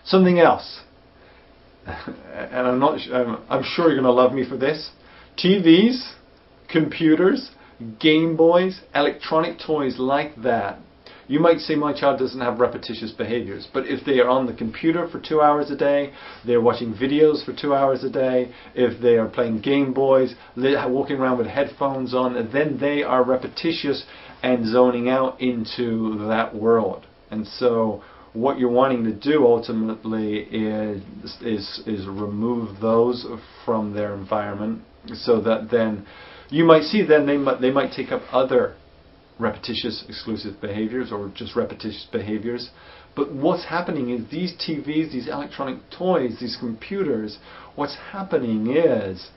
Something else, and I'm sure you're going to love me for this. TVs, computers, Game Boys, electronic toys like that. You might say my child doesn't have repetitious behaviors, but if they are on the computer for 2 hours a day, they're watching videos for 2 hours a day, if they are playing Game Boys, walking around with headphones on, then they are repetitious and zoning out into that world. And so what you're wanting to do ultimately is remove those from their environment, so that then you might see then they might take up other repetitious exclusive behaviors or just repetitious behaviors. But what's happening is these TVs, these electronic toys, these computers, what's happening is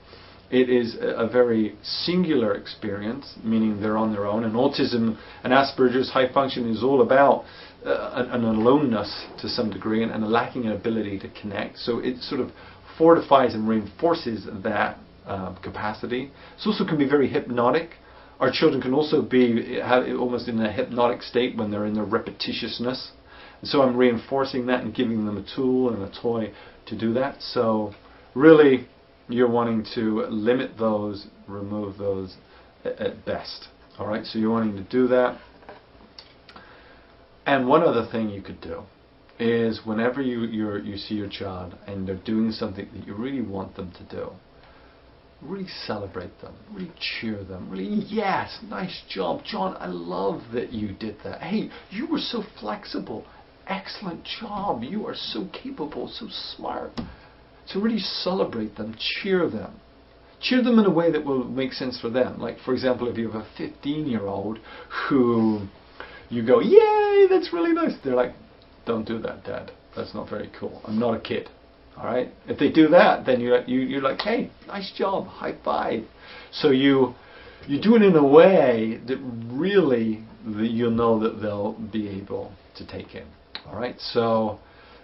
it is a very singular experience, meaning they're on their own. And autism and Asperger's high function is all about an aloneness to some degree and a lacking an ability to connect. So it sort of fortifies and reinforces that capacity. It also can be very hypnotic. Our children can also be almost in a hypnotic state when they're in their repetitiousness. And so I'm reinforcing that and giving them a tool and a toy to do that. So really, you're wanting to limit those, remove those at best. All right, so you're wanting to do that. And one other thing you could do is whenever you see your child and they're doing something that you really want them to do, really celebrate them, really cheer them, really, yes, nice job, John, I love that you did that. Hey, you were so flexible, excellent job, you are so capable, so smart. So really celebrate them, cheer them. Cheer them in a way that will make sense for them. Like, for example, if you have a 15-year-old who you go, yay, that's really nice. They're like, don't do that, Dad. That's not very cool. I'm not a kid. All right? If they do that, then you're like, hey, nice job, high five. So you do it in a way that really you'll know that they'll be able to take in. All right? So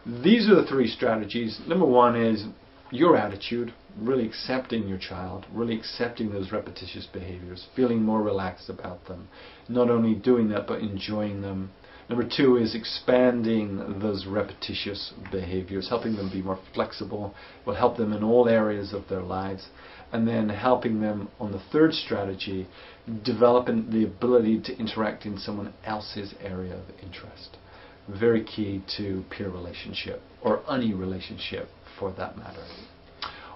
these are the three strategies. Number one is your attitude, really accepting your child, really accepting those repetitious behaviors, feeling more relaxed about them. Not only doing that, but enjoying them. Number two is expanding those repetitious behaviors, helping them be more flexible, will help them in all areas of their lives. And then helping them on the third strategy, developing the ability to interact in someone else's area of interest. Very key to peer relationship, or any relationship for that matter.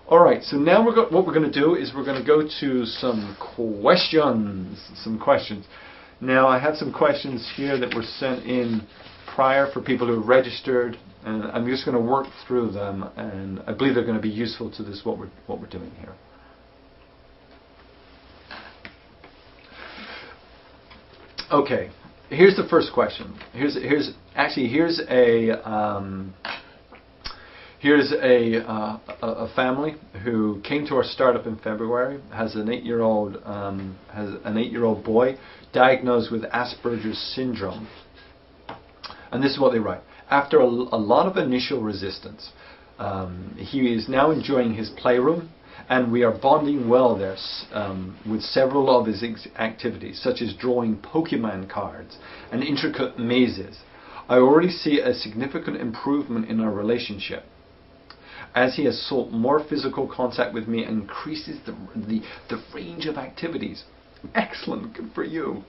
Alright, so now what we're going to do is we're going to go to some questions. Now I have some questions here that were sent in prior for people who registered, and I'm just going to work through them, and I believe they're going to be useful to this what we're doing here. Okay, here's the first question. Here's a family who came to our startup in February, has an 8-year-old boy diagnosed with Asperger's syndrome. And this is what they write. After a lot of initial resistance, he is now enjoying his playroom, and we are bonding well there with several of his activities, such as drawing Pokemon cards and intricate mazes. I already see a significant improvement in our relationship, as he has sought more physical contact with me and increases the range of activities. Excellent, good for you.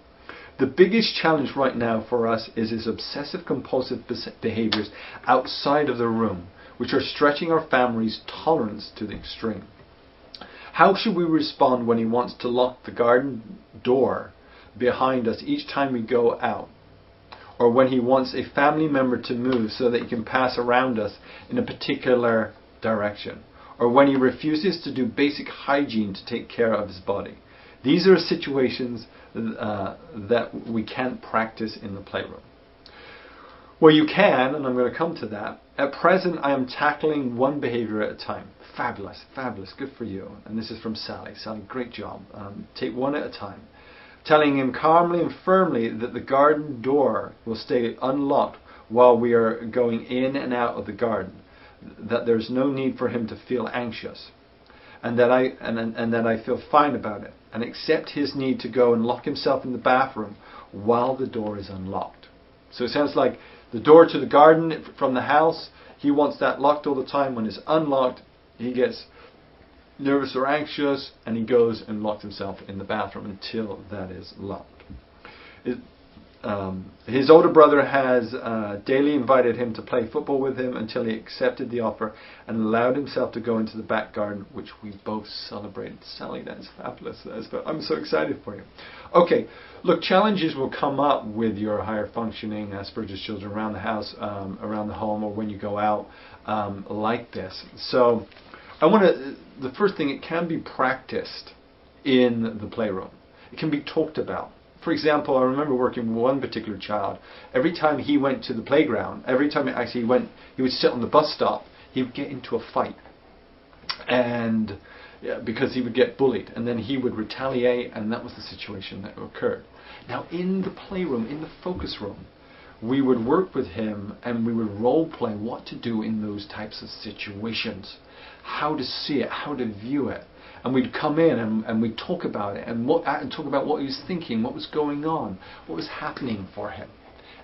The biggest challenge right now for us is his obsessive compulsive behaviors outside of the room, which are stretching our family's tolerance to the extreme. How should we respond when he wants to lock the garden door behind us each time we go out? Or when he wants a family member to move so that he can pass around us in a particular direction? Or when he refuses to do basic hygiene to take care of his body? These are situations that we can't practice in the playroom. Well, you can, and I'm going to come to that. At present, I am tackling one behavior at a time. Fabulous, fabulous, good for you. And this is from Sally. Sally, great job. Take one at a time. Telling him calmly and firmly that the garden door will stay unlocked while we are going in and out of the garden. That there's no need for him to feel anxious. And that I feel fine about it. And accept his need to go and lock himself in the bathroom while the door is unlocked. So it sounds like The door to the garden from the house, he wants that locked all the time. When it's unlocked, he gets nervous or anxious, and he goes and locks himself in the bathroom until that is locked. His older brother has daily invited him to play football with him until he accepted the offer and allowed himself to go into the back garden, which we both celebrated. Sally, that's fabulous. I'm so excited for you. Okay, look, challenges will come up with your higher functioning Asperger's children around the house, around the home, or when you go out like this. So the first thing, it can be practiced in the playroom. It can be talked about. For example, I remember working with one particular child. Every time he went to the playground, every time he went, he would sit on the bus stop, he would get into a fight. And because he would get bullied, and then he would retaliate, and that was the situation that occurred. Now in the playroom, in the focus room, we would work with him and we would role play what to do in those types of situations, how to see it, how to view it. And we'd come in and we'd talk about it and talk about what he was thinking, what was going on, what was happening for him.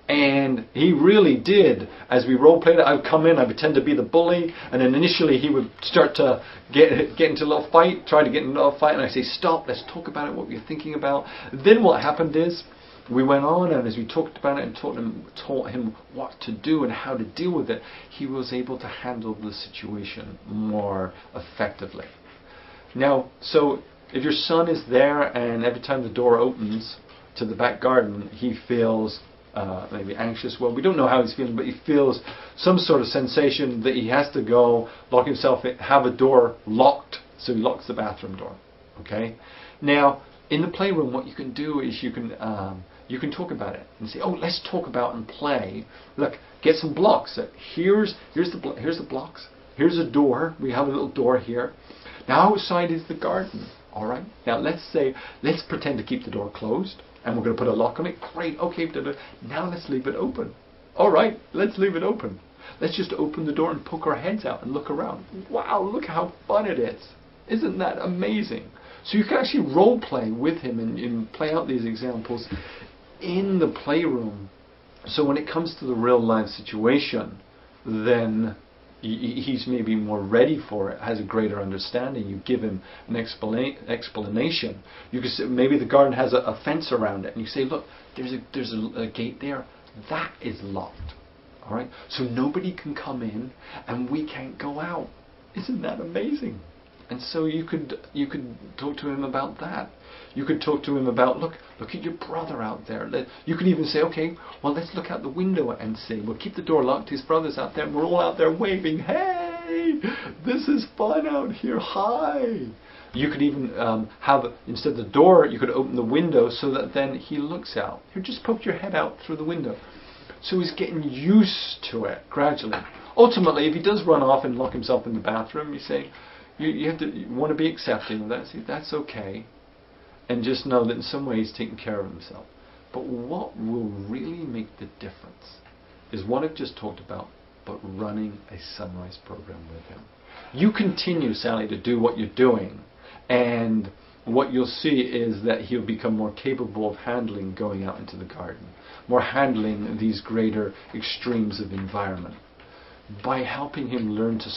And he really did, as we role played it, I would come in, I would pretend to be the bully, and then initially he would start to get into a little fight, try to get into a little fight, and I'd say, stop, let's talk about it, what we're thinking about. Then what happened is, we went on, and as we talked about it and taught him what to do and how to deal with it, he was able to handle the situation more effectively. Now, so if your son is there and every time the door opens to the back garden, he feels maybe anxious, well, we don't know how he's feeling, but he feels some sort of sensation that he has to go, lock himself in, have a door locked, so he locks the bathroom door. Okay? Now, in the playroom, what you can do is you can talk about it and say, oh, let's talk about and play. Look, get some blocks. Here's the blocks. Here's a door. We have a little door here. Now outside is the garden. All right. Now let's pretend to keep the door closed, and we're going to put a lock on it. Great. Okay. Now let's leave it open. All right. Let's leave it open. Let's just open the door and poke our heads out and look around. Wow! Look how fun it is. Isn't that amazing? So you can actually role play with him and play out these examples in the playroom. So when it comes to the real life situation, then he's maybe more ready for it, has a greater understanding. You give him an explanation. You can say, maybe the garden has a fence around it, and you say, look, there's a gate there. That is locked. All right? So nobody can come in, and we can't go out. Isn't that amazing? And so you could talk to him about that. You could talk to him about, look at your brother out there. You could even say, okay, well, let's look out the window and say, we'll keep the door locked. His brother's out there, and we're all out there waving, hey, this is fun out here, hi. You could even have, instead of the door, you could open the window so that then he looks out. You just poke your head out through the window. So he's getting used to it gradually. Ultimately, if he does run off and lock himself in the bathroom, you say, you want to be accepting of that. See, that's okay. And just know that in some way he's taking care of himself. But what will really make the difference is what I've just talked about, but running a sunrise program with him. You continue, Sally, to do what you're doing, and what you'll see is that he'll become more capable of handling going out into the garden, more handling these greater extremes of environment. By helping him learn to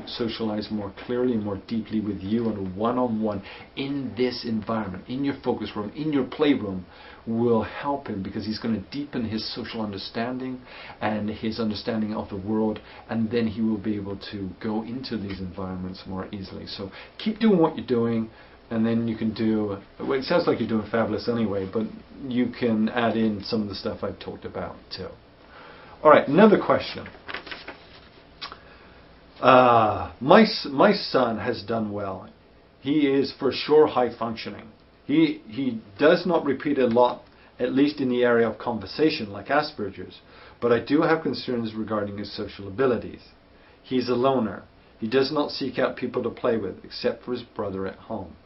socialize more clearly and more deeply with you on a one-on-one in this environment, in your focus room, in your playroom, will help him because he's going to deepen his social understanding and his understanding of the world, and then he will be able to go into these environments more easily. So keep doing what you're doing, and then you can do, well, it sounds like you're doing fabulous anyway, but you can add in some of the stuff I've talked about too. Alright, another question. My son has done well. He is for sure high functioning. He does not repeat a lot, at least in the area of conversation like Asperger's, but I do have concerns regarding his social abilities. He's a loner. He does not seek out people to play with except for his brother at home.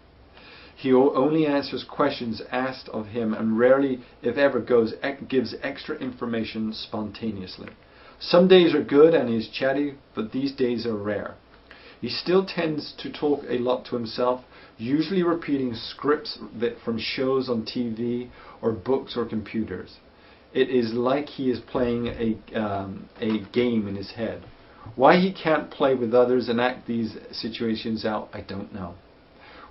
He only answers questions asked of him and rarely, if ever, gives extra information spontaneously. Some days are good and he's chatty, but these days are rare. He still tends to talk a lot to himself, usually repeating scripts from shows on TV or books or computers. it is like he is playing a game in his head. Why he can't play with others and act these situations out, I don't know.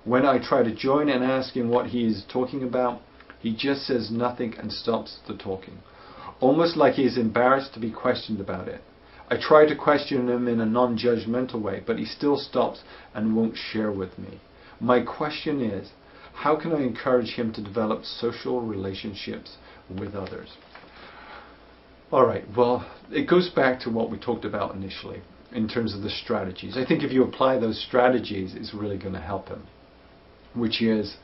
When I try to join and ask him what he is talking about, he just says nothing and stops the talking. Almost like he is embarrassed to be questioned about it. I try to question him in a non-judgmental way, but he still stops and won't share with me. My question is, how can I encourage him to develop social relationships with others? Alright, well, it goes back to what we talked about initially in terms of the strategies. I think if you apply those strategies, it's really going to help him. Which is,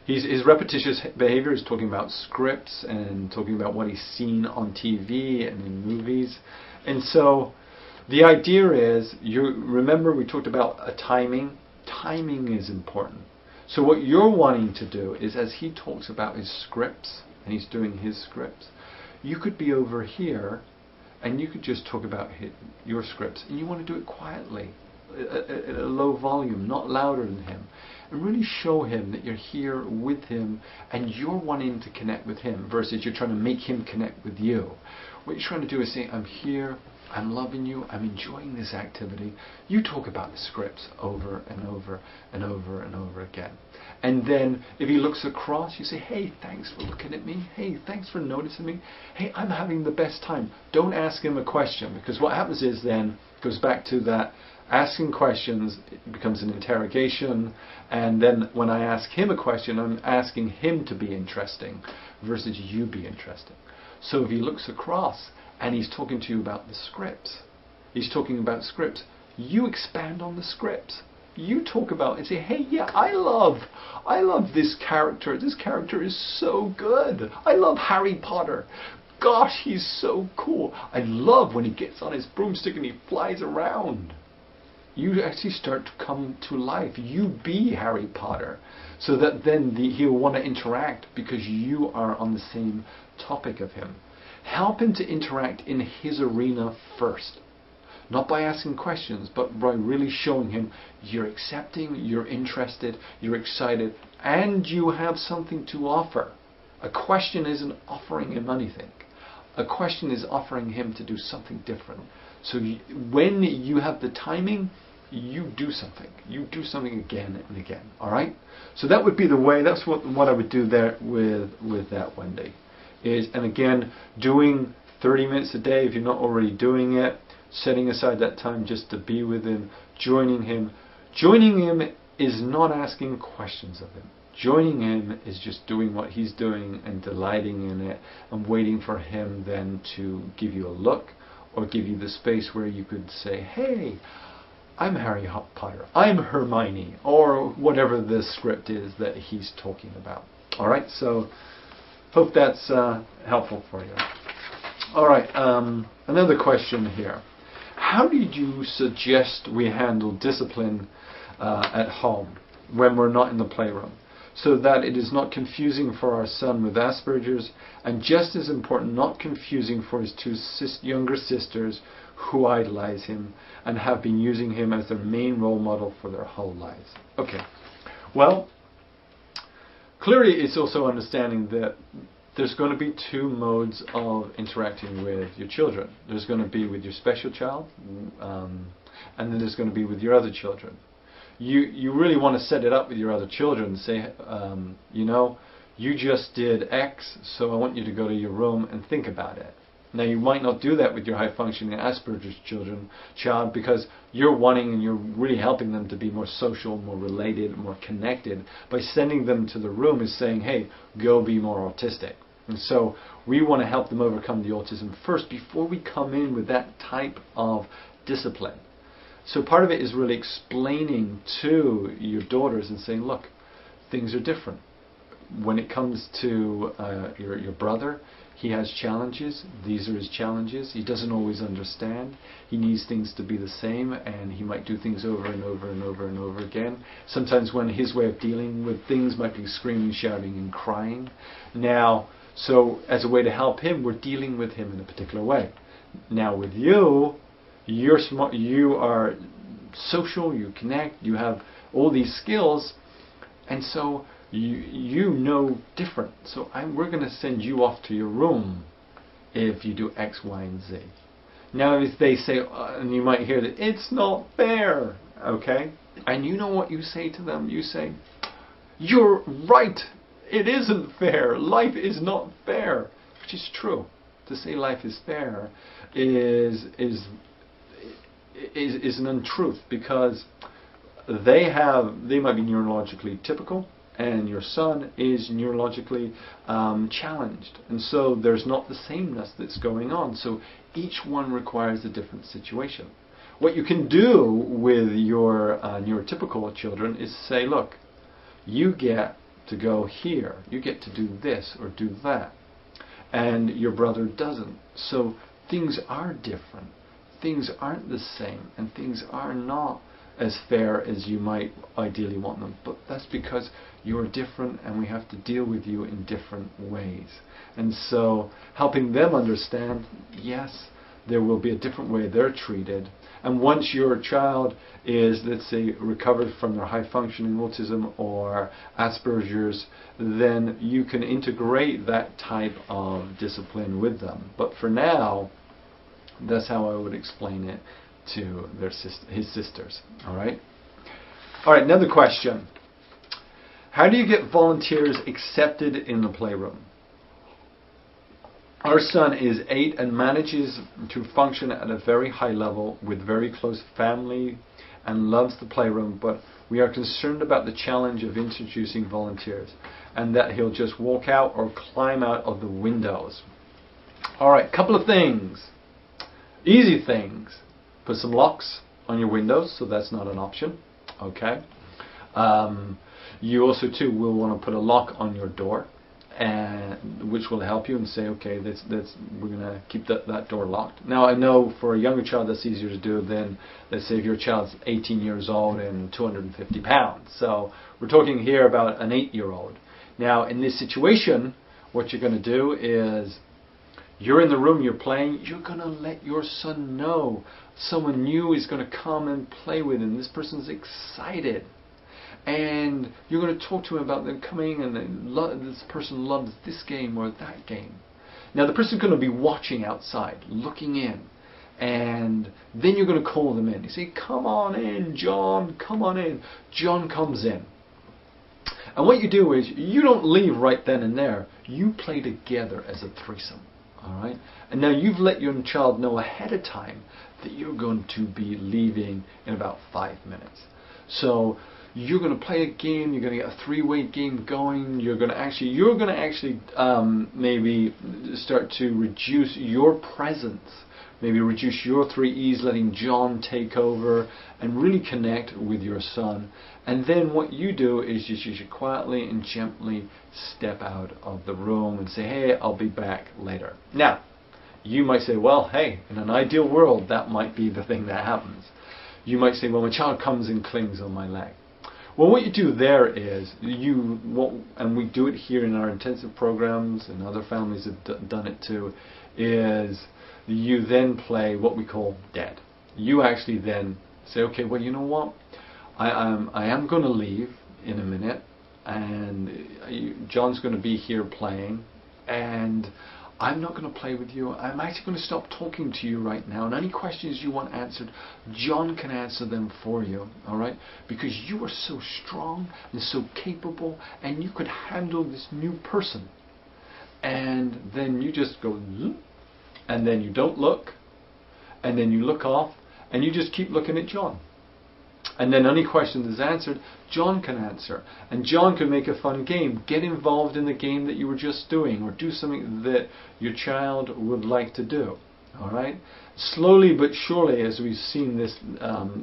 his repetitious behavior is talking about scripts and talking about what he's seen on TV and in movies. And so the idea is, you remember we talked about a timing. Timing is important. So what you're wanting to do is, as he talks about his scripts, and he's doing his scripts, you could be over here and you could just talk about your scripts, and you want to do it quietly, at a low volume, not louder than him, and really show him that you're here with him and you're wanting to connect with him versus you're trying to make him connect with you. What you're trying to do is say, I'm here, I'm loving you, I'm enjoying this activity. You talk about the scripts over and over and over and over again. And then if he looks across, you say, hey, thanks for looking at me. Hey, thanks for noticing me. Hey, I'm having the best time. Don't ask him a question, because what happens is then, it goes back to that asking questions, it becomes an interrogation, and then when I ask him a question, I'm asking him to be interesting versus you be interesting. So if he looks across and he's talking to you about the scripts, he's talking about scripts, you expand on the scripts. You talk about and say, hey, yeah, I love this character. This character is so good. I love Harry Potter. Gosh, he's so cool. I love when he gets on his broomstick and he flies around. You actually start to come to life. You be Harry Potter, so that then he'll want to interact because you are on the same topic of him. Help him to interact in his arena first. Not by asking questions, but by really showing him you're accepting, you're interested, you're excited, and you have something to offer. A question isn't offering him anything. A question is offering him to do something different. So when you have the timing, you do something. You do something again and again. All right? So that would be the way. That's what I would do there with that Wendy. And again, doing 30 minutes a day if you're not already doing it. Setting aside that time just to be with him. Joining him. Joining him is not asking questions of him. Joining him is just doing what he's doing and delighting in it and waiting for him then to give you a look or give you the space where you could say, hey, I'm Harry Potter, I'm Hermione, or whatever the script is that he's talking about. Alright, so hope that's helpful for you. Alright, another question here. How did you suggest we handle discipline at home when we're not in the playroom, so that it is not confusing for our son with Asperger's, and just as important, not confusing for his two younger sisters who idolize him and have been using him as their main role model for their whole lives? Okay, well, clearly it's also understanding that there's going to be two modes of interacting with your children. There's going to be with your special child, and then there's going to be with your other children. You really want to set it up with your other children and say, you know, you just did X, so I want you to go to your room and think about it. Now you might not do that with your high-functioning Asperger's child, because you're wanting and you're really helping them to be more social, more related, more connected. By sending them to the room is saying, hey, go be more autistic. And so we want to help them overcome the autism first before we come in with that type of discipline. So part of it is really explaining to your daughters and saying, look, things are different. When it comes to your brother, he has challenges. These are his challenges. He doesn't always understand. He needs things to be the same, and he might do things over and over and over and over again. Sometimes when his way of dealing with things might be screaming, shouting, and crying. Now, so as a way to help him, we're dealing with him in a particular way. Now with you, you're smart, you are social, you connect, you have all these skills, and so you know different. So we're going to send you off to your room if you do X, Y, and Z. Now if they say, and you might hear that, it's not fair, okay? And you know what you say to them? You say, you're right, it isn't fair, life is not fair, which is true. To say life is fair is an untruth, because they might be neurologically typical, and your son is neurologically challenged, and so there's not the sameness that's going on. So each one requires a different situation. What you can do with your neurotypical children is say, look, you get to go here, you get to do this or do that, and your brother doesn't. So things are different, things aren't the same, and things are not as fair as you might ideally want them. But that's because you're different, and we have to deal with you in different ways. And so helping them understand, yes, there will be a different way they're treated. And once your child is, let's say, recovered from their high functioning autism or Asperger's, then you can integrate that type of discipline with them. But for now, that's how I would explain it to his sisters. All right, another question. How do you get volunteers accepted in the playroom? Our son is 8 and manages to function at a very high level with very close family and loves the playroom, but we are concerned about the challenge of introducing volunteers and that he'll just walk out or climb out of the windows. Alright, couple of things. Easy things. Put some locks on your windows, so that's not an option. Okay. You also too will want to put a lock on your door, and which will help you and say, okay, we're going to keep that door locked. Now I know for a younger child that's easier to do than, let's say, if your child's 18 years old and 250 pounds. So we're talking here about an 8-year-old. Now in this situation, what you're going to do is, you're in the room, you're playing, you're going to let your son know someone new is going to come and play with him. This person's excited. And you're going to talk to him about them coming, and this person loves this game or that game. Now the person's going to be watching outside, looking in. And then you're going to call them in. You say, come on in, John, come on in. John comes in. And what you do is, you don't leave right then and there. You play together as a threesome. Alright? And now you've let your child know ahead of time that you're going to be leaving in about 5 minutes. So you're going to play a game, you're going to get a 3-way game going, you're going to actually maybe start to reduce your presence, maybe reduce your 3 E's, letting John take over and really connect with your son. And then what you do is you should quietly and gently step out of the room and say, hey, I'll be back later. Now, you might say, well, hey, in an ideal world, that might be the thing that happens. You might say, well, my child comes and clings on my leg. Well, what you do there is, and we do it here in our intensive programs, and other families have done it too, is you then play what we call dead. You actually then say, okay, well, you know what? I am going to leave in a minute, and John's going to be here playing, and I'm not going to play with you. I'm actually going to stop talking to you right now, and any questions you want answered, John can answer them for you, alright? Because you are so strong and so capable, and you could handle this new person. And then you just go, and then you don't look, and then you look off, and you just keep looking at John. And then any question that's answered, John can answer. And John can make a fun game. Get involved in the game that you were just doing, or do something that your child would like to do. Alright? Slowly but surely, as we've seen this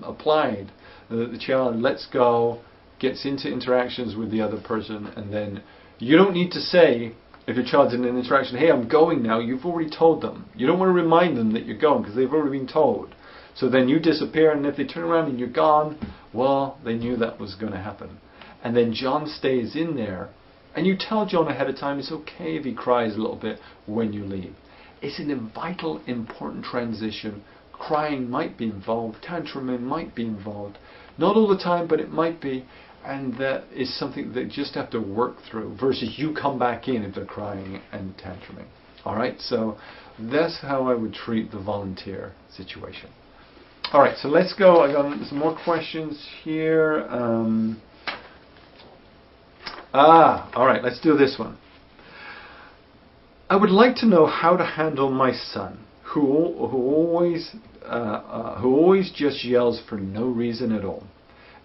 applied, the child lets go, gets into interactions with the other person, and then you don't need to say, if your child's in an interaction, hey, I'm going now, you've already told them. You don't want to remind them that you're going, because they've already been told. So then you disappear, and if they turn around and you're gone, well, they knew that was going to happen. And then John stays in there, and you tell John ahead of time it's okay if he cries a little bit when you leave. It's a vital, important transition. Crying might be involved, tantruming might be involved. Not all the time, but it might be, and that is something that you just have to work through, versus you come back in if they're crying and tantruming. Alright, so that's how I would treat the volunteer situation. Alright, so let's go. I got some more questions here. Alright, let's do this one. I would like to know how to handle my son, who always just yells for no reason at all.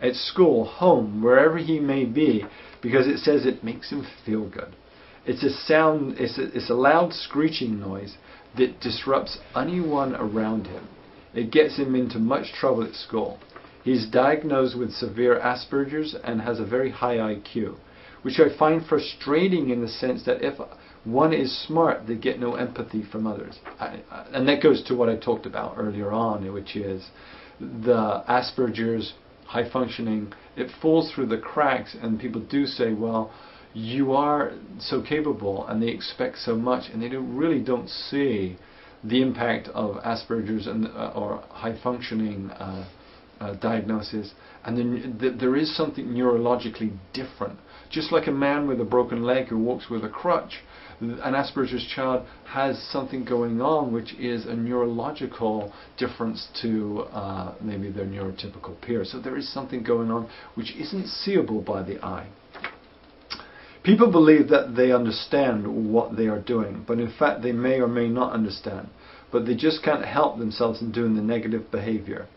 At school, home, wherever he may be, because it says it makes him feel good. It's a loud screeching noise that disrupts anyone around him. It gets him into much trouble at school. He's diagnosed with severe Asperger's and has a very high IQ, which I find frustrating in the sense that if one is smart, they get no empathy from others. And that goes to what I talked about earlier on, which is the Asperger's, high functioning, it falls through the cracks, and people do say, well, you are so capable, and they expect so much, and they really don't see the impact of Asperger's and or high functioning diagnosis, and then there is something neurologically different. Just like a man with a broken leg who walks with a crutch, an Asperger's child has something going on which is a neurological difference to maybe their neurotypical peers. So there is something going on which isn't seeable by the eye. People believe that they understand what they are doing, but in fact they may or may not understand, but they just can't help themselves in doing the negative behavior.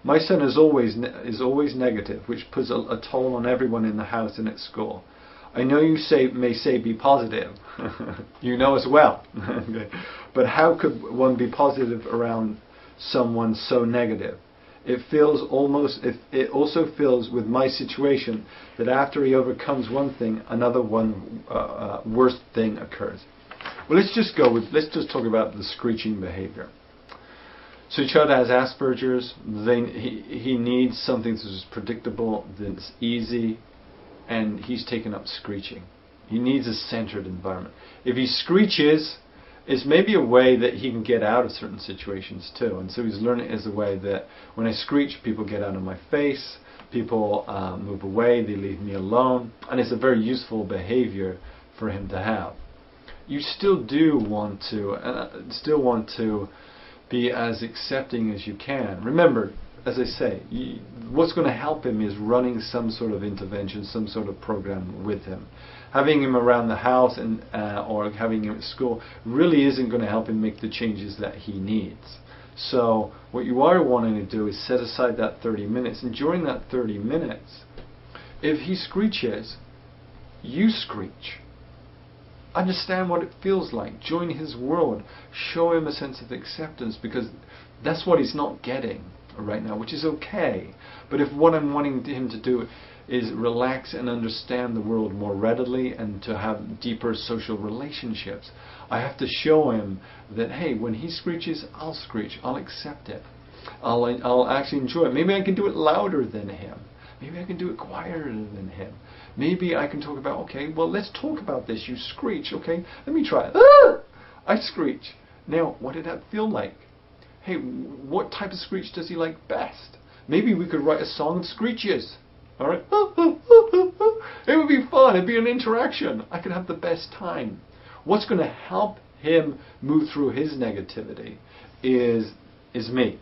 My son is always negative, which puts a toll on everyone in the house and at school. I know you may say be positive. You know as well. Okay. But how could one be positive around someone so negative? It also feels with my situation that after he overcomes one thing, another worse thing occurs. Well, let's just talk about the screeching behavior. So the child has Asperger's. He needs something that's predictable, that's easy, and he's taken up screeching. He needs a centered environment. If he screeches, it's maybe a way that he can get out of certain situations too. And so he's learning as a way that when I screech, people get out of my face, people move away, they leave me alone, and it's a very useful behavior for him to have. You still do want to be as accepting as you can. Remember, as I say, what's going to help him is running some sort of intervention, some sort of program with him. Having him around the house and or having him at school really isn't going to help him make the changes that he needs. So what you are wanting to do is set aside that 30 minutes, and during that 30 minutes, if he screeches, you screech. Understand what it feels like. Join his world. Show him a sense of acceptance, because that's what he's not getting right now, which is okay. But if what I'm wanting him to do is relax and understand the world more readily and to have deeper social relationships, I have to show him that, hey, when he screeches, I'll screech. I'll accept it. I'll actually enjoy it. Maybe I can do it louder than him. Maybe I can do it quieter than him. Maybe I can talk about, okay, well, let's talk about this. You screech, okay? Let me try it. Ah! I screech. Now, what did that feel like? Hey, what type of screech does he like best? Maybe we could write a song of screeches. All right? It would be fun. It'd be an interaction. I could have the best time. What's going to help him move through his negativity is me.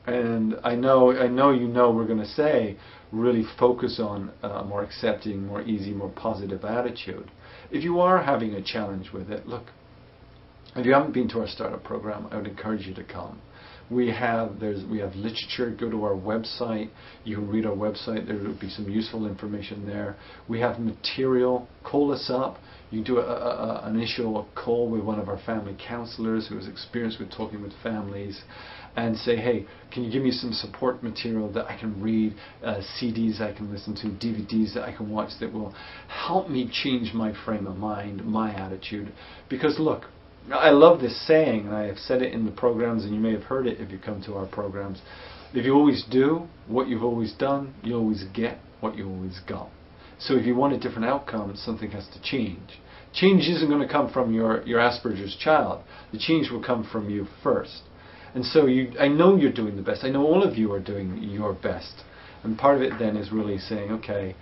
And I know we're going to say really focus on a more accepting, more easy, more positive attitude. If you are having a challenge with it, look, if you haven't been to our startup program, I would encourage you to come. We have literature. Go to our website. You can read our website. There will be some useful information there. We have material. Call us up. You do an initial call with one of our family counselors who has experience with talking with families, and say, hey, can you give me some support material that I can read, CDs I can listen to, DVDs that I can watch that will help me change my frame of mind, my attitude. Because look, I love this saying, and I have said it in the programs, and you may have heard it if you come to our programs. If you always do what you've always done, you always get what you always got. So if you want a different outcome, something has to change. Change isn't going to come from your Asperger's child. The change will come from you first. And so I know you're doing the best. I know all of you are doing your best. And part of it then is really saying, okay,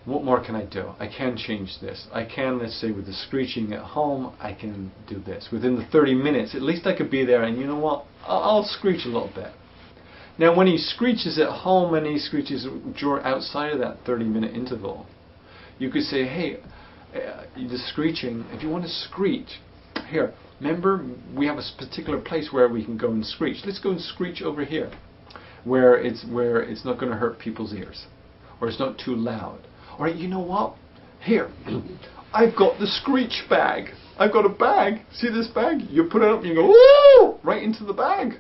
what more can I do? I can change this. I can, let's say, with the screeching at home, I can do this. Within the 30 minutes, at least I could be there, and you know what? I'll screech a little bit. Now, when he screeches at home and he screeches outside of that 30-minute interval, you could say, hey, the screeching, if you want to screech, here, remember, we have a particular place where we can go and screech. Let's go and screech over here, where it's not going to hurt people's ears, or it's not too loud. All right, you know what? Here, I've got the screech bag. I've got a bag. See this bag? You put it up and you go, woo! Right into the bag.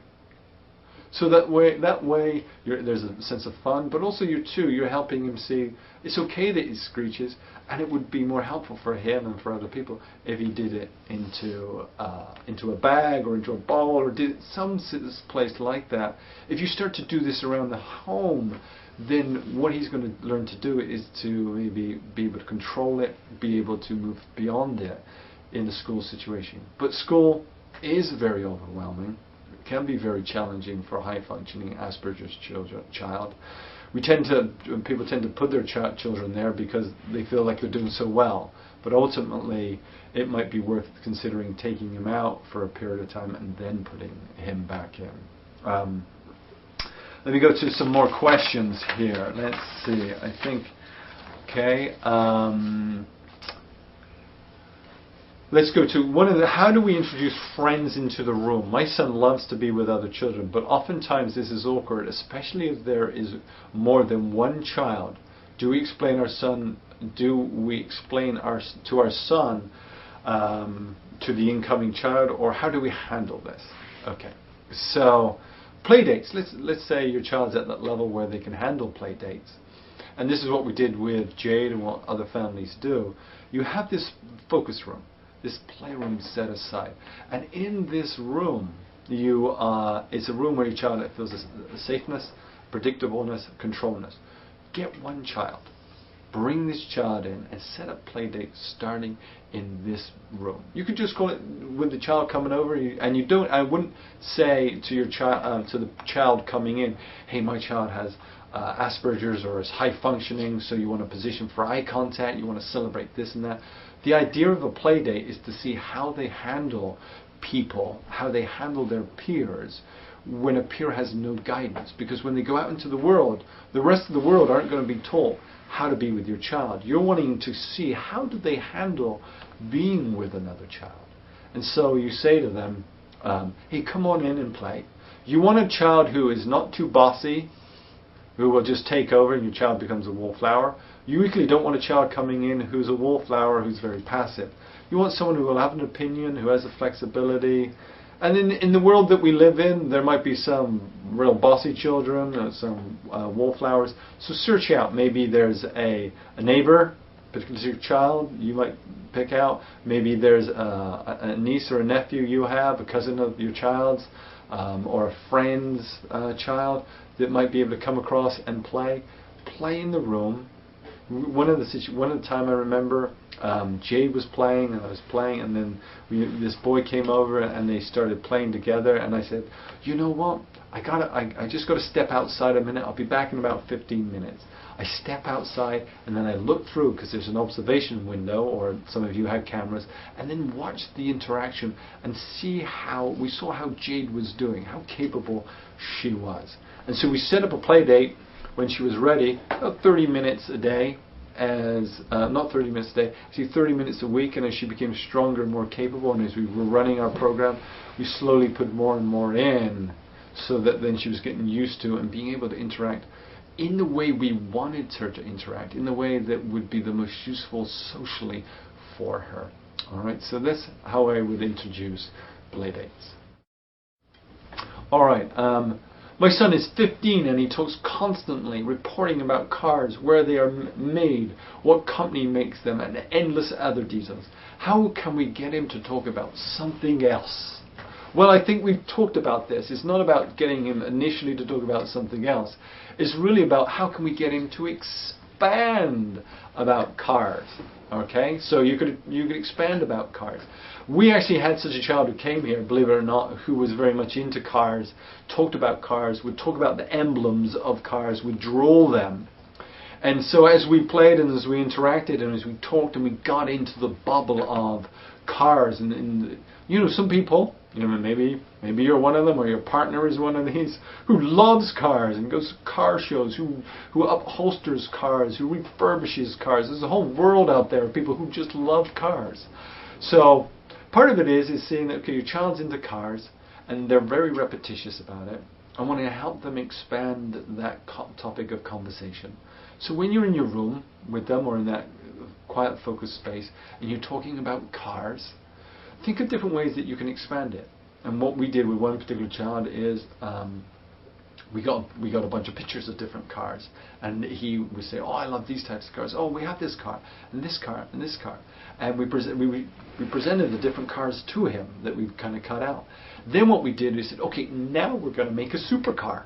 So that way there's a sense of fun, but also you're helping him see it's okay that he screeches, and it would be more helpful for him and for other people if he did it into a bag or into a bowl or did some place like that. If you start to do this around the home, then what he's going to learn to do is to maybe be able to control it, be able to move beyond it in the school situation. But school is very overwhelming. Can be very challenging for a high-functioning Asperger's child. People tend to put their children there because they feel like they're doing so well. But ultimately, it might be worth considering taking him out for a period of time and then putting him back in. Let me go to some more questions here. Let's see. I think, okay. Let's go to how do we introduce friends into the room? My son loves to be with other children, but oftentimes this is awkward, especially if there is more than one child. Do we explain to our son to the incoming child, or how do we handle this? Okay, so play dates. Let's say your child's at that level where they can handle play dates. And this is what we did with Jade and what other families do. You have this focus room, this playroom set aside, and in this room it's a room where your child feels a safeness, predictableness, controlness. Get one child, bring this child in, and set up play dates starting in this room. You could just call it with the child coming over, and you don't. I wouldn't say to your child, to the child coming in, "Hey, my child has Asperger's or is high functioning, so you want a position for eye contact. You want to celebrate this and that." The idea of a play date is to see how they handle people, how they handle their peers when a peer has no guidance. Because when they go out into the world, the rest of the world aren't going to be taught how to be with your child. You're wanting to see how do they handle being with another child. And so you say to them, hey, come on in and play. You want a child who is not too bossy, who will just take over and your child becomes a wallflower. You equally don't want a child coming in who's a wallflower, who's very passive. You want someone who will have an opinion, who has a flexibility. And in the world that we live in, there might be some real bossy children, some wallflowers. So search out. Maybe there's a neighbor, particular child you might pick out. Maybe there's a niece or a nephew you have, a cousin of your child's, or a friend's child that might be able to come across and play. Play in the room. One of the time I remember, Jade was playing and I was playing, and then this boy came over and they started playing together, and I said, you know what, I just got to step outside a minute. I'll be back in about 15 minutes. I step outside and then I look through, because there's an observation window, or some of you have cameras, and then watch the interaction and see we saw how Jade was doing, how capable she was. And so we set up a play date when she was ready, about 30 minutes a day, not 30 minutes a day, actually 30 minutes a week, and as she became stronger and more capable, and as we were running our program, we slowly put more and more in, so that then she was getting used to and being able to interact in the way we wanted her to interact, in the way that would be the most useful socially for her. Alright, so that's how I would introduce play dates. Alright, my son is 15 and he talks constantly, reporting about cars, where they are made, what company makes them, and endless other details. How can we get him to talk about something else? Well, I think we've talked about this. It's not about getting him initially to talk about something else. It's really about how can we get him to expand about cars. Okay, so you could expand about cars. We actually had such a child who came here, believe it or not, who was very much into cars, talked about cars, would talk about the emblems of cars, would draw them. And so as we played and as we interacted and as we talked and we got into the bubble of cars and you know, some people, you know, maybe you're one of them, or your partner is one of these, who loves cars and goes to car shows, who upholsters cars, who refurbishes cars. There's a whole world out there of people who just love cars. So part of it is seeing that, okay, your child's into cars and they're very repetitious about it. I want to help them expand that topic of conversation. So when you're in your room with them or in that quiet focused space and you're talking about cars, think of different ways that you can expand it. And what we did with one particular child is we got a bunch of pictures of different cars, and he would say, "Oh, I love these types of cars. Oh, we have this car and this car and this car." And we presented the different cars to him that we've kind of cut out. Then what we did is said, "Okay, now we're going to make a supercar.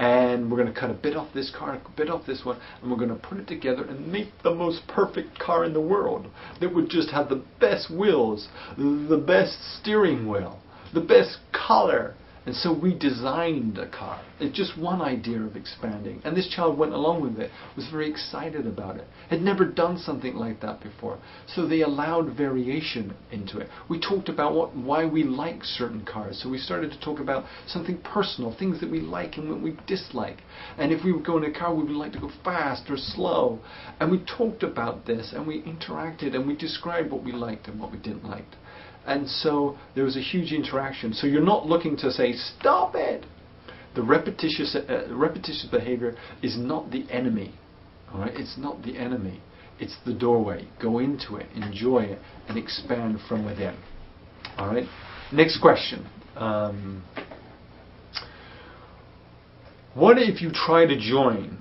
And we're going to cut a bit off this car, a bit off this one, and we're going to put it together and make the most perfect car in the world that would just have the best wheels, the best steering wheel, the best color." And so we designed a car. It's just one idea of expanding. And this child went along with it, was very excited about it, had never done something like that before. So they allowed variation into it. We talked about why we like certain cars. So we started to talk about something personal, things that we like and what we dislike. And if we would go in a car, we would like to go fast or slow. And we talked about this, and we interacted, and we described what we liked and what we didn't like. And so there was a huge interaction. So you're not looking to say, "Stop it!" The repetitious behavior is not the enemy. All right? It's not the enemy. It's the doorway. Go into it, enjoy it, and expand from within. All right? Next question. What if you try to join,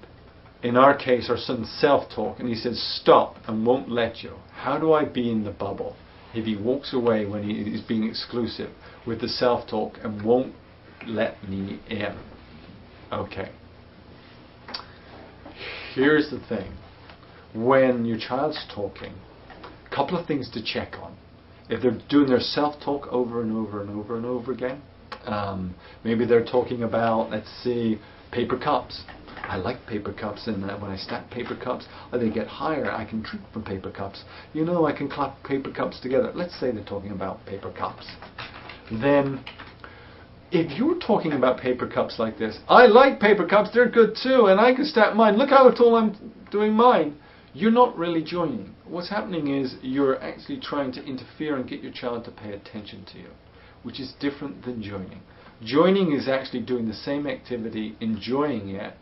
in our case, our son's self-talk, and he says stop and won't let you? How do I be in the bubble if he walks away when he is being exclusive with the self-talk and won't let me in? Okay. Here's the thing. When your child's talking, a couple of things to check on. If they're doing their self-talk over and over and over and over again, maybe they're talking about, let's see, paper cups. I like paper cups, and when I stack paper cups, they get higher. I can drink from paper cups. You know, I can clap paper cups together. Let's say they're talking about paper cups. Then, if you're talking about paper cups like this, "I like paper cups, they're good too, and I can stack mine. Look how tall I'm doing mine." You're not really joining. What's happening is you're actually trying to interfere and get your child to pay attention to you, which is different than joining. Joining is actually doing the same activity, enjoying it,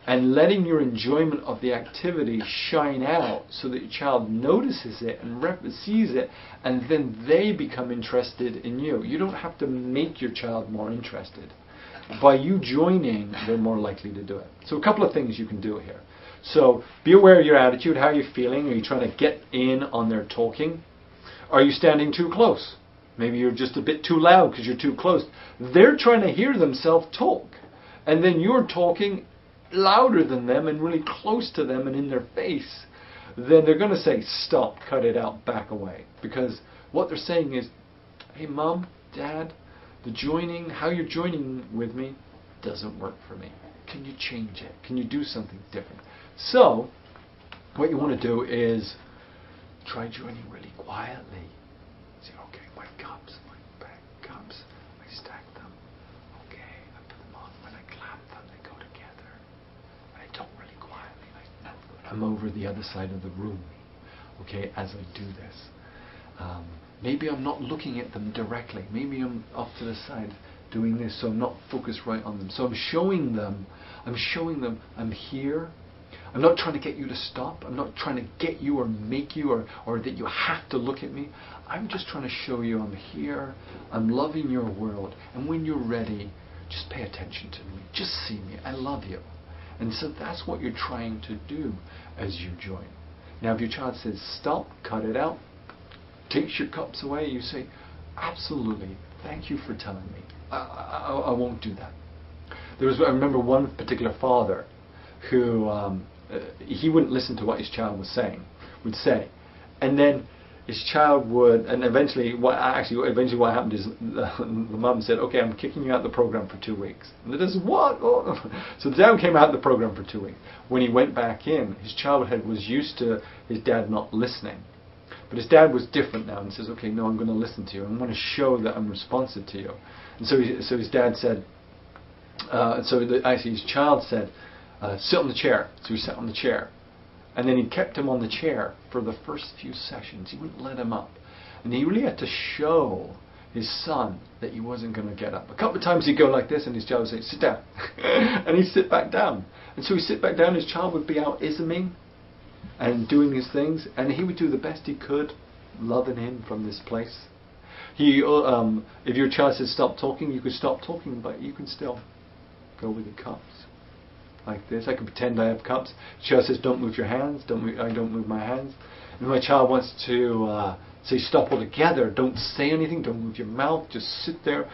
and letting your enjoyment of the activity shine out so that your child notices it and sees it, and then they become interested in you. You don't have to make your child more interested. By you joining, they're more likely to do it. So a couple of things you can do here. So be aware of your attitude. How are you feeling? Are you trying to get in on their talking? Are you standing too close? Maybe you're just a bit too loud because you're too close. They're trying to hear themselves talk, and then you're talking louder than them and really close to them and in their face. Then they're going to say, "Stop, cut it out, back away." Because what they're saying is, "Hey, Mom, Dad, the joining, how you're joining with me doesn't work for me. Can you change it? Can you do something different?" So what you want to do is try joining really quietly. Say, "Okay, my cups, my bag cups, I stack them. Okay, I put them on. When I clap them, they go together. I talk really quietly. I'm over the other side of the room, okay, as I do this. Maybe I'm not looking at them directly. Maybe I'm off to the side doing this, so I'm not focused right on them. So I'm showing them I'm here. I'm not trying to get you to stop. I'm not trying to get you or make you or that you have to look at me. I'm just trying to show you I'm here. I'm loving your world. And when you're ready, just pay attention to me. Just see me. I love you." And so that's what you're trying to do as you join. Now, if your child says, "Stop, cut it out," takes your cups away, you say, "Absolutely, thank you for telling me. I won't do that." I remember one particular father who he wouldn't listen to what his child would say, and then his child would, and eventually what happened is the mum said, okay, I'm kicking you out of the program for 2 weeks. And the dad said, what? Oh. So the dad came out of the program for 2 weeks. When he went back in, his childhood was used to his dad not listening. But his dad was different now and says, okay, no, I'm going to listen to you. I'm going to show that I'm responsive to you. And so his dad said, his child said, sit on the chair. So he sat on the chair. And then he kept him on the chair for the first few sessions. He wouldn't let him up. And he really had to show his son that he wasn't going to get up. A couple of times he'd go like this and his child would say, sit down. And he'd sit back down. And so he'd sit back down, his child would be out isming and doing his things. And he would do the best he could, loving him from this place. If your child said stop talking, you could stop talking, but you can still go with the cups. Like this. I can pretend I have cups. Child says, don't move your hands. I don't move my hands. And my child wants to say stop altogether. Don't say anything. Don't move your mouth. Just sit there.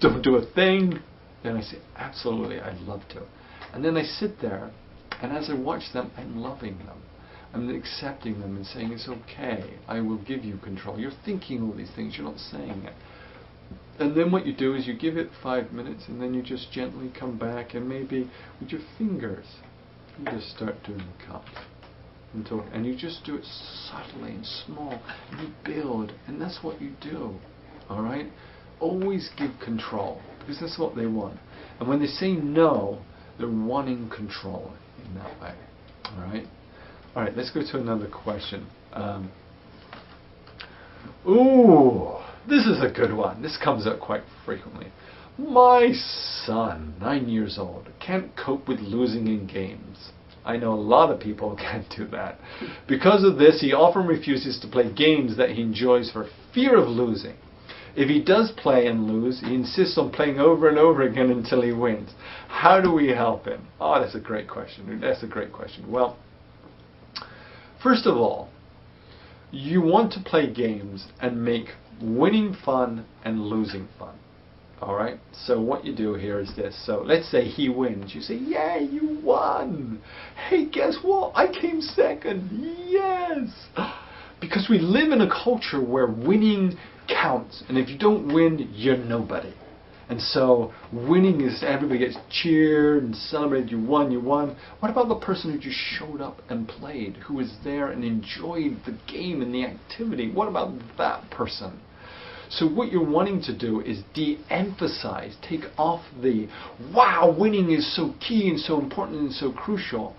Don't do a thing. Then I say, absolutely, I'd love to. And then I sit there, and as I watch them, I'm loving them. I'm accepting them and saying, it's okay. I will give you control. You're thinking all these things. You're not saying it. And then what you do is you give it 5 minutes, and then you just gently come back, and maybe with your fingers you just start doing the cups and you just do it subtly and small, and you build, and that's what you do. All right, always give control, because that's what they want. And when they say no, they're wanting control in that way. All right, let's go to another question. This is a good one. This comes up quite frequently. My son, 9 years old, can't cope with losing in games. I know a lot of people can't do that. Because of this, he often refuses to play games that he enjoys for fear of losing. If he does play and lose, he insists on playing over and over again until he wins. How do we help him? Oh, that's a great question. That's a great question. Well, first of all, you want to play games and make winning fun and losing fun. Alright, so what you do here is this. So let's say he wins. You say, yay, you won. Hey, guess what? I came second. Yes. Because we live in a culture where winning counts. And if you don't win, you're nobody. And so winning is, everybody gets cheered and celebrated. You won, you won. What about the person who just showed up and played, who was there and enjoyed the game and the activity? What about that person? So what you're wanting to do is de-emphasize, take off the, wow, winning is so key and so important and so crucial,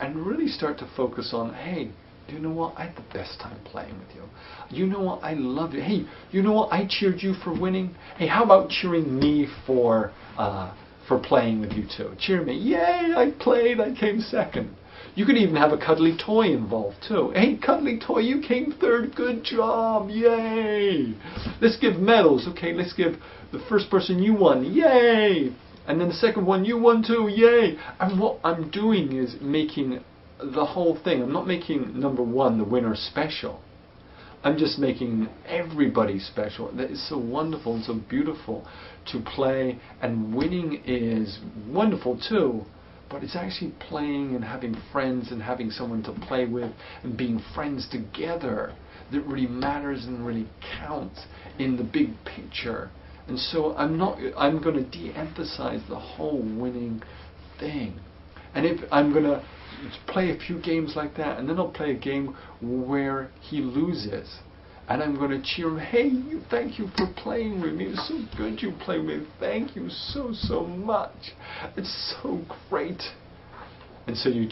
and really start to focus on, hey, you know what, I had the best time playing with you. You know what, I love you. Hey, you know what, I cheered you for winning. Hey, how about cheering me for playing with you too? Cheer me, yay, I played, I came second. You could even have a cuddly toy involved too. Hey, cuddly toy, you came third. Good job. Yay. Let's give medals. Okay, let's give the first person you won. Yay. And then the second one you won too. Yay. And what I'm doing is making the whole thing. I'm not making number one, the winner, special. I'm just making everybody special. That is so wonderful and so beautiful to play. And winning is wonderful too. But it's actually playing and having friends and having someone to play with and being friends together that really matters and really counts in the big picture. And so I'm going to de-emphasize the whole winning thing. And if I'm going to play a few games like that, and then I'll play a game where he loses. And I'm going to cheer him, hey, thank you for playing with me. It's so good you played with me. Thank you so, so much. It's so great. And so you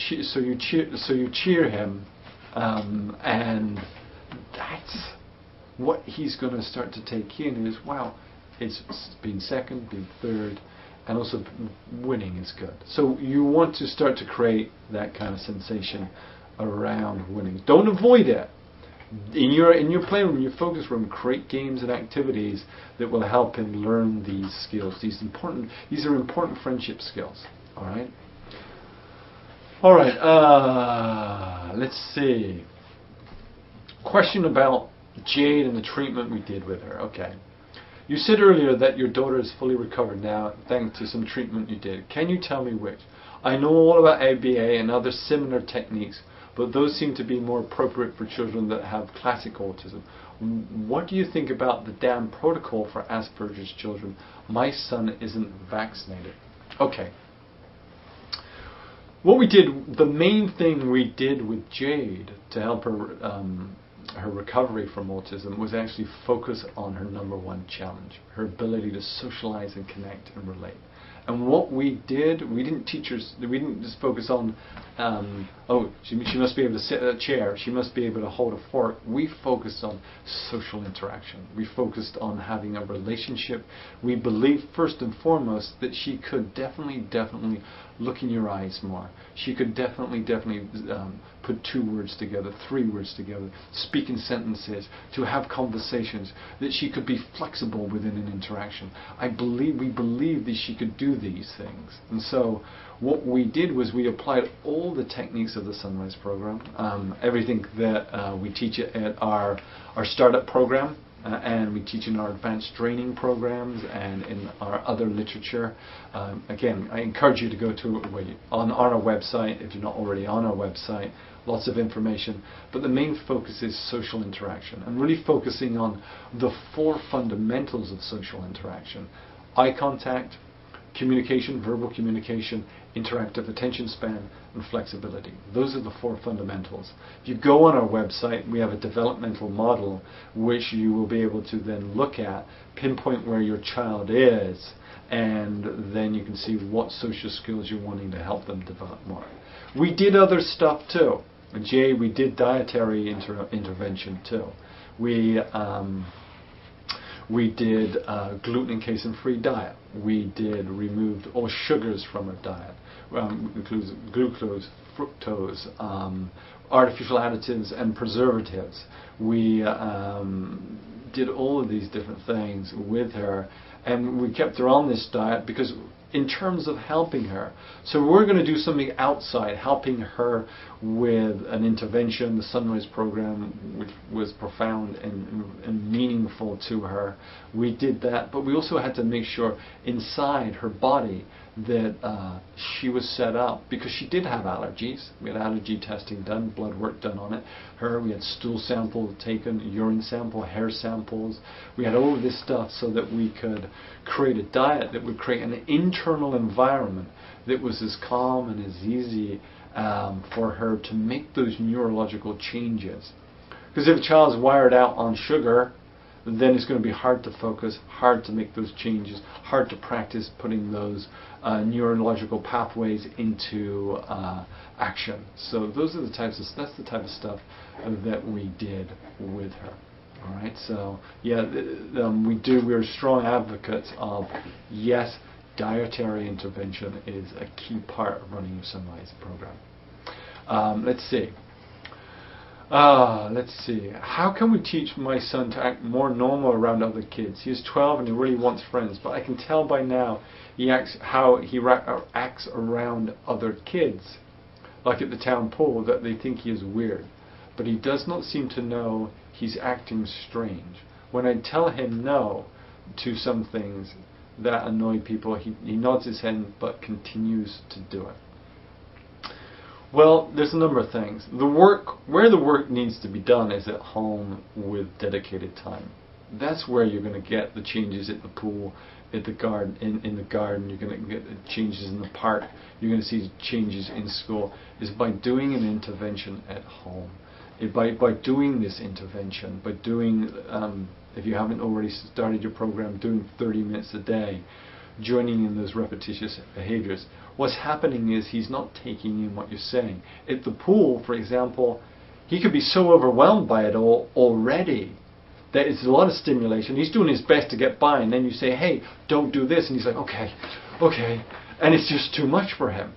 cheer him, and that's what he's going to start to take in is, wow, it's being second, being third, and also winning is good. So you want to start to create that kind of sensation around winning. Don't avoid it. In your playroom, your focus room, create games and activities that will help him learn these skills. These are important friendship skills. All right. Let's see. Question about Jade and the treatment we did with her. Okay. You said earlier that your daughter is fully recovered now thanks to some treatment you did. Can you tell me which? I know all about ABA and other similar techniques, but those seem to be more appropriate for children that have classic autism. What do you think about the damn protocol for Asperger's children? My son isn't vaccinated. Okay. What we did, the main thing we did with Jade to help her her recovery from autism was actually focus on her #1 challenge, her ability to socialize and connect and relate. And what we did, we didn't just focus on, she must be able to sit at a chair, she must be able to hold a fork. We focused on social interaction. We focused on having a relationship. We believed first and foremost that she could definitely look in your eyes more. She could definitely put 2 words together, 3 words together, speak in sentences, to have conversations, that she could be flexible within an interaction. We believed that she could do these things. And so what we did was we applied all the techniques of the Sunrise program, everything that we teach at our startup program, and we teach in our advanced training programs and in our other literature. Again, I encourage you to go to on our website if you're not already on our website. Lots of information, but the main focus is social interaction, and really focusing on the 4 fundamentals of social interaction: eye contact, communication, verbal communication, interactive attention span, and flexibility. Those are the 4 fundamentals. If you go on our website, we have a developmental model which you will be able to then look at, pinpoint where your child is, and then you can see what social skills you're wanting to help them develop more. We did other stuff too. Jay, we did dietary intervention too. We did gluten and casein-free diet. We did removed all sugars from our diet, includes glucose, fructose, artificial additives and preservatives. We did all of these different things with her, and we kept her on this diet because in terms of helping her. So we're going to do something outside, helping her with an intervention, the Sunrise program, which was profound and meaningful to her. We did that, but we also had to make sure inside her body that she was set up, because she did have allergies. We had allergy testing done, blood work done on it. We had stool sample taken, urine sample, hair samples. We had all of this stuff so that we could create a diet that would create an internal environment that was as calm and as easy for her to make those neurological changes. Because if a child's wired out on sugar, then it's going to be hard to focus, hard to make those changes, hard to practice putting those neurological pathways into action. So those are that's the type of stuff that we did with her. All right. So yeah, we're strong advocates of, yes, dietary intervention is a key part of running your Sunrise program. Let's see. How can we teach my son to act more normal around other kids? He is 12 and he really wants friends, but I can tell by now he acts around other kids, like at the town pool, that they think he is weird. But he does not seem to know he's acting strange. When I tell him no to some things that annoy people, he nods his head but continues to do it. Well, there's a number of things. Where the work needs to be done is at home with dedicated time. That's where you're going to get the changes at the pool, at the garden, in the garden. You're going to get the changes in the park. You're going to see changes in school. Is by doing an intervention at home. By doing this intervention, by doing, if you haven't already started your program, doing 30 minutes a day, joining in those repetitious behaviors. What's happening is he's not taking in what you're saying. At the pool, for example, he could be so overwhelmed by it all already that it's a lot of stimulation. He's doing his best to get by, and then you say, hey, don't do this, and he's like, okay, and it's just too much for him.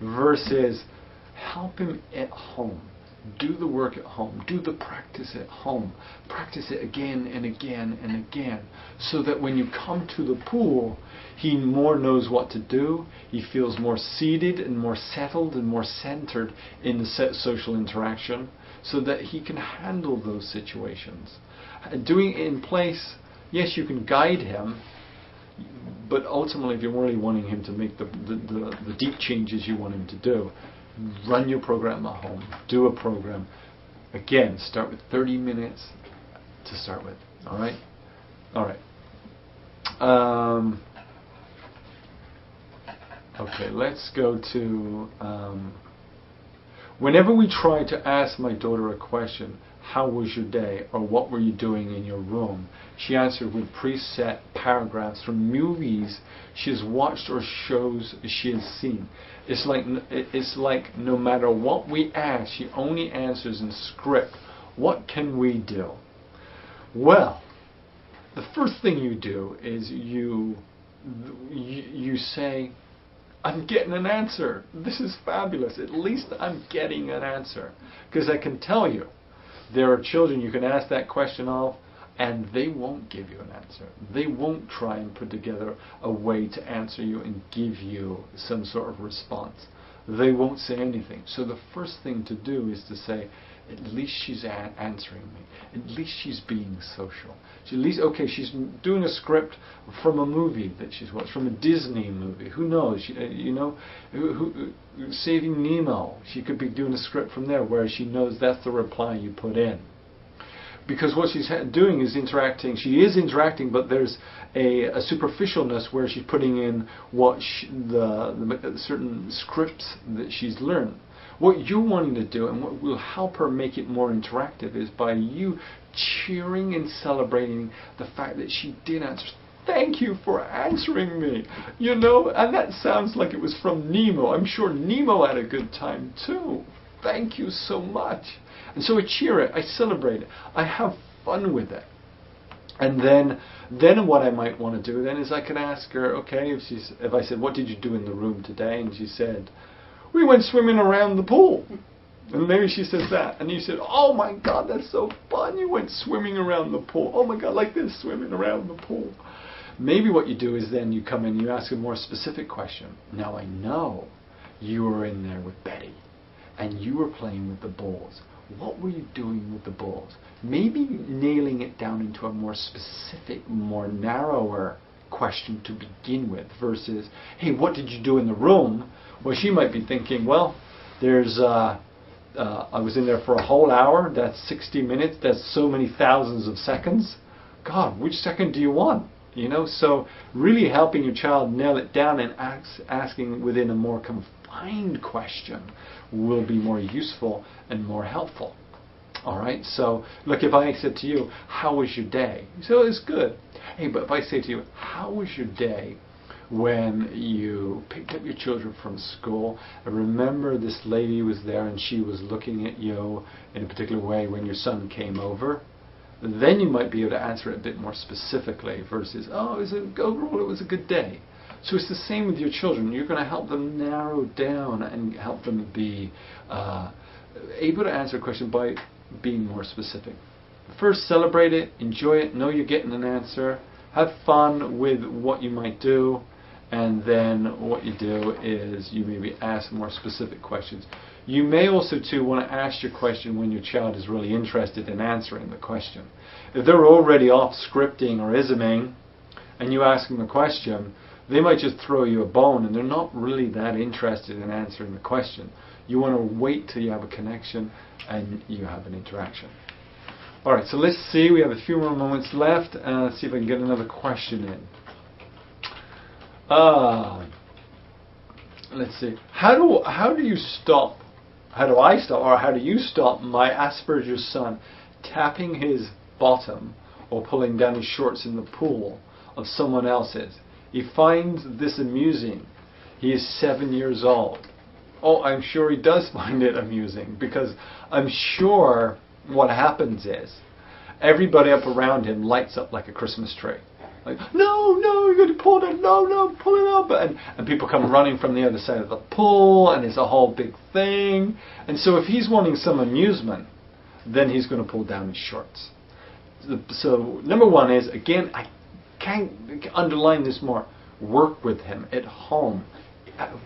Versus help him at home. Do the work at home. Do the practice at home. Practice it again and again and again, so that when you come to the pool, he more knows what to do. He feels more seated and more settled and more centered in the social interaction, so that he can handle those situations. Doing it in place, yes, you can guide him, but ultimately, if you're really wanting him to make the deep changes you want him to do, run your program at home. Do a program. Again, start with 30 minutes to start with. All right? All right. Okay, let's go to... whenever we try to ask my daughter a question, how was your day, or what were you doing in your room, she answered with preset paragraphs from movies she has watched or shows she has seen. It's like no matter what we ask, she only answers in script. What can we do? Well, the first thing you do is you say, I'm getting an answer. This is fabulous. At least I'm getting an answer. Because I can tell you, there are children you can ask that question of, and they won't give you an answer. They won't try and put together a way to answer you and give you some sort of response. They won't say anything. So the first thing to do is to say, at least she's answering me. At least she's being social. At least, okay, she's doing a script from a movie that she's watched, from a Disney movie. Who knows? Saving Nemo. She could be doing a script from there where she knows that's the reply you put in. Because what she's doing is interacting. She is interacting, but there's a superficialness where she's putting in what the certain scripts that she's learned. What you're wanting to do, and what will help her make it more interactive, is by you cheering and celebrating the fact that she did answer. Thank you for answering me. You know, and that sounds like it was from Nemo. I'm sure Nemo had a good time too. Thank you so much. And so I cheer it, I celebrate it, I have fun with it. And then what I might want to do then is I could ask her, okay, if I said, what did you do in the room today? And she said, we went swimming around the pool. And maybe she says that. And you said, oh my God, that's so fun. You went swimming around the pool. Oh my God, like this, swimming around the pool. Maybe what you do is then you come in and you ask a more specific question. Now I know you were in there with Betty and you were playing with the balls. What were you doing with the balls? Maybe nailing it down into a more specific, more narrower question to begin with versus, hey, what did you do in the room? Well, she might be thinking, well, there's I was in there for a whole hour. That's 60 minutes. That's so many thousands of seconds. God, which second do you want? You know, so really helping your child nail it down and asking within a more confined question will be more useful and more helpful. All right, so look, if I said to you, how was your day? You say, oh, it's good. Hey, but if I say to you, how was your day when you picked up your children from school? I remember this lady was there and she was looking at you in a particular way when your son came over. Then you might be able to answer it a bit more specifically versus, oh, overall it was a good day. So it's the same with your children. You're going to help them narrow down and help them be able to answer a question by being more specific. First, celebrate it, enjoy it, know you're getting an answer, have fun with what you might do, and then what you do is you maybe ask more specific questions. You may also too want to ask your question when your child is really interested in answering the question. If they're already off scripting or isming and you ask them a question, they might just throw you a bone and they're not really that interested in answering the question. You want to wait till you have a connection and you have an interaction. Alright, so let's see, we have a few more moments left. Let's see if I can get another question in. Let's see. How do I stop my Asperger's son tapping his bottom or pulling down his shorts in the pool of someone else's? He finds this amusing. He is 7 years old. Oh, I'm sure he does find it amusing, because I'm sure what happens is everybody up around him lights up like a Christmas tree. Like, no, you're going to pull it, no, pull it up. And people come running from the other side of the pool, and it's a whole big thing. And so if he's wanting some amusement, then he's going to pull down his shorts. So number one is, again, I can't underline this more, work with him at home.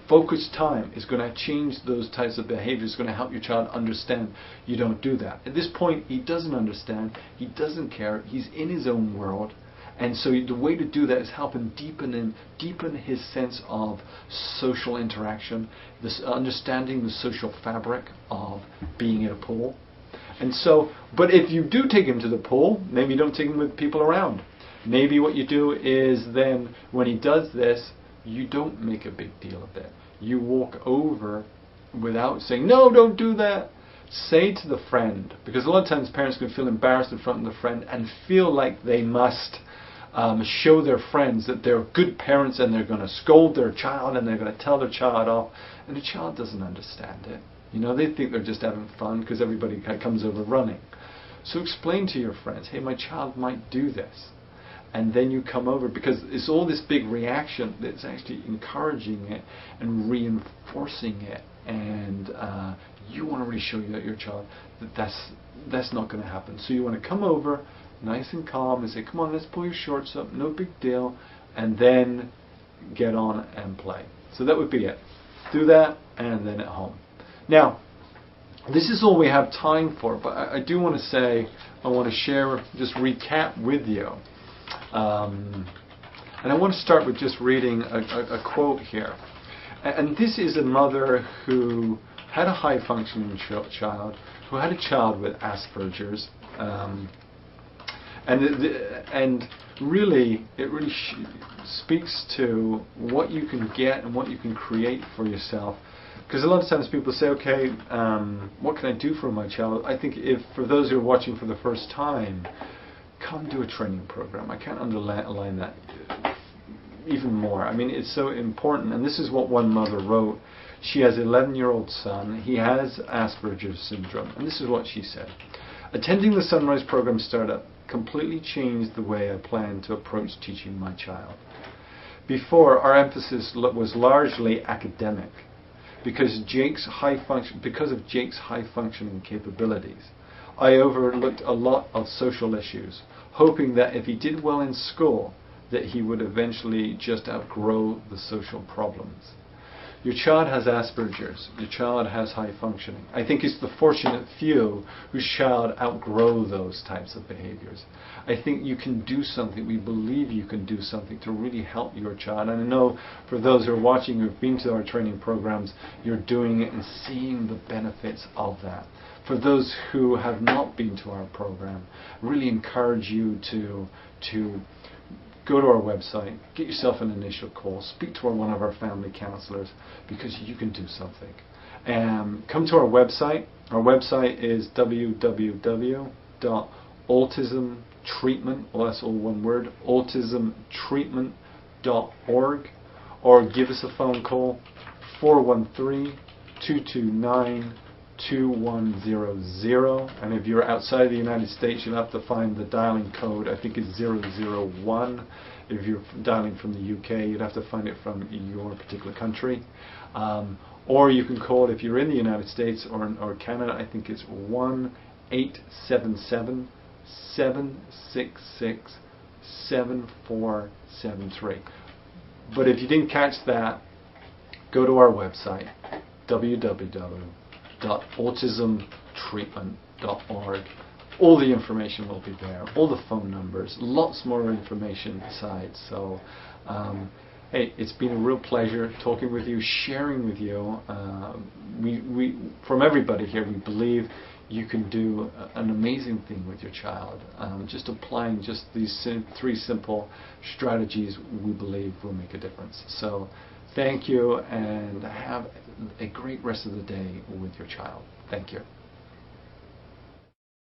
Focused time is going to change those types of behaviors. It's going to help your child understand you don't do that. At this point, he doesn't understand. He doesn't care. He's in his own world. And so the way to do that is help him deepen his sense of social interaction, this understanding the social fabric of being at a pool. And so, but if you do take him to the pool, maybe you don't take him with people around. Maybe what you do is then, when he does this, you don't make a big deal of it. You walk over without saying, no, don't do that. Say to the friend, because a lot of times parents can feel embarrassed in front of the friend and feel like they must show their friends that they're good parents, and they're going to scold their child and they're going to tell their child off, and the child doesn't understand it. You know, they think they're just having fun because everybody comes over running. So explain to your friends, hey, my child might do this. And then you come over, because it's all this big reaction that's actually encouraging it and reinforcing it. And you want to really show your child that that's not going to happen. So you want to come over nice and calm and say, come on, let's pull your shorts up, no big deal, and then get on and play. So that would be it. Do that, and then at home. Now, this is all we have time for, but I do want to say, I want to share, just recap with you. And I want to start with just reading a quote here. And this is a mother who had a high-functioning child, who had a child with Asperger's. And really, it really speaks to what you can get and what you can create for yourself. Because a lot of times people say, okay, what can I do for my child? I think if, for those who are watching for the first time, come do a training program. I can't underline that even more. I mean, it's so important. And this is what one mother wrote. She has an 11-year-old son. He has Asperger's syndrome. And this is what she said. Attending the Sunrise program startup completely changed the way I planned to approach teaching my child. Before, our emphasis was largely academic because of Jake's high functioning capabilities. I overlooked a lot of social issues, hoping that if he did well in school, that he would eventually just outgrow the social problems. Your child has Asperger's. Your child has high functioning. I think it's the fortunate few whose child outgrow those types of behaviors. I think you can do something. We believe you can do something to really help your child. And I know for those who are watching who've been to our training programs, you're doing it and seeing the benefits of that. For those who have not been to our program, I really encourage you to go to our website, get yourself an initial call, speak to one of our family counselors, because you can do something. Come to our website. Our website is www.autismtreatment, well, that's all one word, autismtreatment.org, or give us a phone call, 413-229-2100, and if you're outside the United States, you'll have to find the dialing code. I think it's 001. If you're dialing from the UK, you'd have to find it from your particular country. Or you can call, if you're in the United States or Canada, I think it's 1-877-766-7473. But if you didn't catch that, go to our website, www.autismtreatment.org. All the information will be there, all the phone numbers, lots more information besides. So, hey, it's been a real pleasure talking with you, sharing with you. We from everybody here, we believe you can do an amazing thing with your child. Just applying just these three simple strategies, we believe will make a difference. So, thank you, and have a great rest of the day with your child. Thank you.